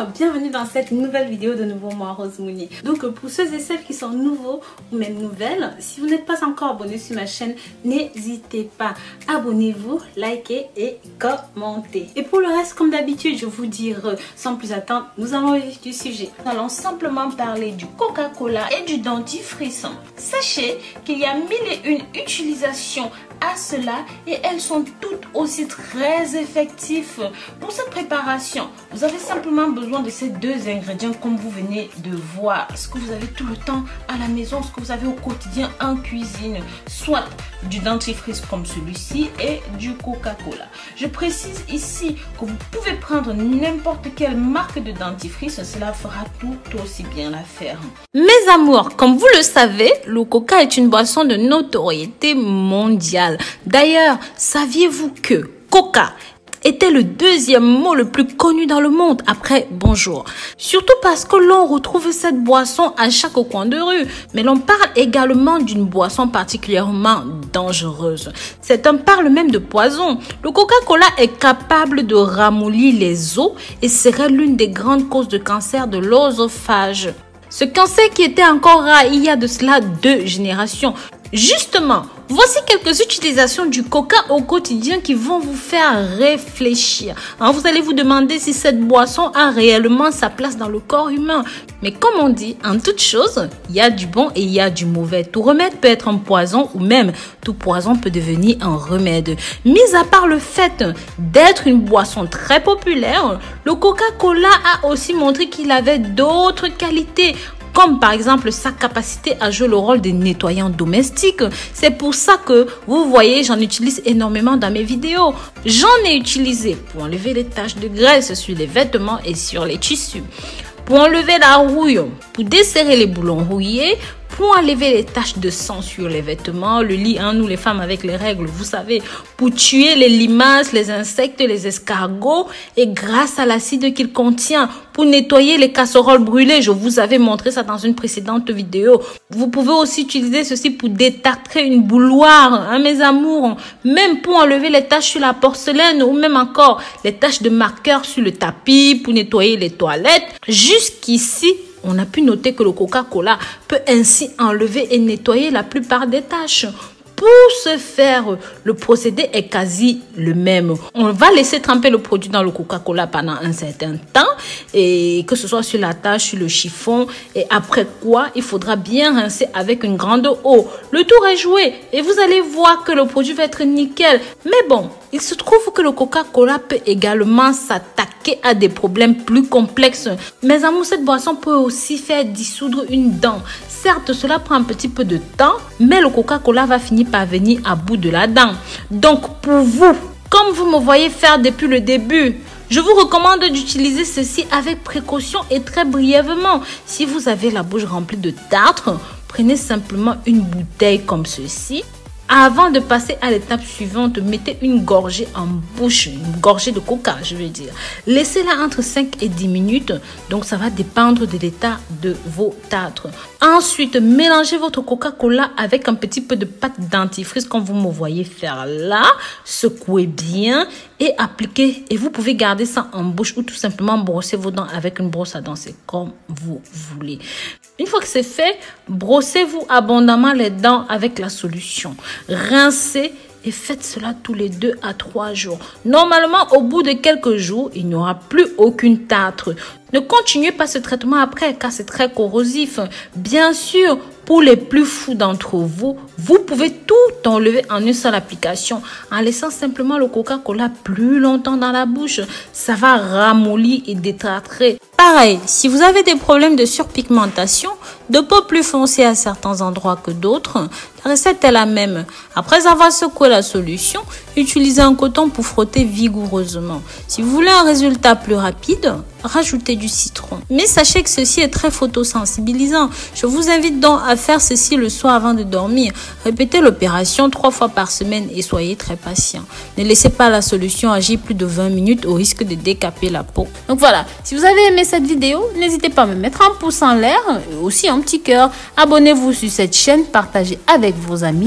bienvenue dans cette nouvelle vidéo de nouveau moi Rose Mouni. Donc pour ceux et celles qui sont nouveaux ou même nouvelles, si vous n'êtes pas encore abonné sur ma chaîne, n'hésitez pas, abonnez-vous, likez et commentez. Et pour le reste, comme d'habitude, je vous dire sans plus attendre, nous allons au vif du sujet. Nous allons simplement parler du Coca-Cola et du dentifrice. Sachez qu'il y a 1001 utilisations à cela et elles sont toutes aussi très effectives. Pour cette préparation, vous avez simplement besoin de ces deux ingrédients comme vous venez de voir. Ce que vous avez tout le temps à la maison, ce que vous avez au quotidien en cuisine, soit du dentifrice comme celui-ci et du Coca-Cola. Je précise ici que vous pouvez prendre n'importe quelle marque de dentifrice, cela fera tout aussi bien l'affaire. Mes amours, comme vous le savez, le Coca est une boisson de notoriété mondiale. D'ailleurs, saviez-vous que Coca était le deuxième mot le plus connu dans le monde après bonjour? Surtout parce que l'on retrouve cette boisson à chaque coin de rue. Mais l'on parle également d'une boisson particulièrement dangereuse. Certains parlent même de poison. Le Coca-Cola est capable de ramollir les os et serait l'une des grandes causes de cancer de l'œsophage. Ce cancer qui était encore rare il y a de cela 2 générations. Justement, voici quelques utilisations du Coca au quotidien qui vont vous faire réfléchir. Vous allez vous demander si cette boisson a réellement sa place dans le corps humain. Mais comme on dit, en toute chose, il y a du bon et il y a du mauvais. Tout remède peut être un poison ou même tout poison peut devenir un remède. Mis à part le fait d'être une boisson très populaire, le Coca-Cola a aussi montré qu'il avait d'autres qualités, comme par exemple sa capacité à jouer le rôle de nettoyant domestique. C'est pour ça que vous voyez, j'en utilise énormément dans mes vidéos. J'en ai utilisé pour enlever les taches de graisse sur les vêtements et sur les tissus, pour enlever la rouille, pour desserrer les boulons rouillés, pour enlever les taches de sang sur les vêtements, le lit, nous les femmes avec les règles, vous savez, pour tuer les limaces, les insectes, les escargots, et grâce à l'acide qu'il contient, pour nettoyer les casseroles brûlées. Je vous avais montré ça dans une précédente vidéo. Vous pouvez aussi utiliser ceci pour détartrer une bouilloire, mes amours, même pour enlever les taches sur la porcelaine ou même encore les taches de marqueur sur le tapis, pour nettoyer les toilettes. Jusqu'ici, on a pu noter que le Coca-Cola peut ainsi enlever et nettoyer la plupart des taches. Pour ce faire, le procédé est quasi le même. On va laisser tremper le produit dans le Coca-Cola pendant un certain temps, et que ce soit sur la tâche, sur le chiffon, et après quoi, il faudra bien rincer avec une grande eau. Le tour est joué et vous allez voir que le produit va être nickel. Mais bon, il se trouve que le Coca-Cola peut également s'attaquer à des problèmes plus complexes. Mes amours, cette boisson peut aussi faire dissoudre une dent. Certes, cela prend un petit peu de temps, mais le Coca-Cola va finir par venir à bout de la dent. Donc pour vous, comme vous me voyez faire depuis le début, je vous recommande d'utiliser ceci avec précaution et très brièvement. Si vous avez la bouche remplie de tartre, prenez simplement une bouteille comme ceci. Avant de passer à l'étape suivante, mettez une gorgée en bouche, une gorgée de coca, je veux dire. Laissez-la entre 5 et 10 minutes, donc ça va dépendre de l'état de vos tartres. Ensuite, mélangez votre Coca-Cola avec un petit peu de pâte dentifrice comme vous me voyez faire là. Secouez bien et appliquez. Et vous pouvez garder ça en bouche ou tout simplement brosser vos dents avec une brosse à dents, c'est comme vous voulez. Une fois que c'est fait, brossez-vous abondamment les dents avec la solution. Rincez et faites cela tous les 2 à 3 jours. Normalement, au bout de quelques jours, il n'y aura plus aucune tartre. Ne continuez pas ce traitement après car c'est très corrosif. Bien sûr, pour les plus fous d'entre vous, vous pouvez tout enlever en une seule application en laissant simplement le Coca-Cola plus longtemps dans la bouche. Ça va ramollir et détartrer. Pareil, si vous avez des problèmes de surpigmentation, de peau plus foncée à certains endroits que d'autres, la recette est la même. Après avoir secoué la solution, utilisez un coton pour frotter vigoureusement. Si vous voulez un résultat plus rapide, rajoutez du citron. Mais sachez que ceci est très photosensibilisant. Je vous invite donc à faire ceci le soir avant de dormir. Répétez l'opération 3 fois par semaine et soyez très patient. Ne laissez pas la solution agir plus de 20 minutes au risque de décaper la peau. Donc voilà, si vous avez aimé cette vidéo, n'hésitez pas à me mettre un pouce en l'air et aussi un petit cœur. Abonnez-vous sur cette chaîne, partagez avec vos amis.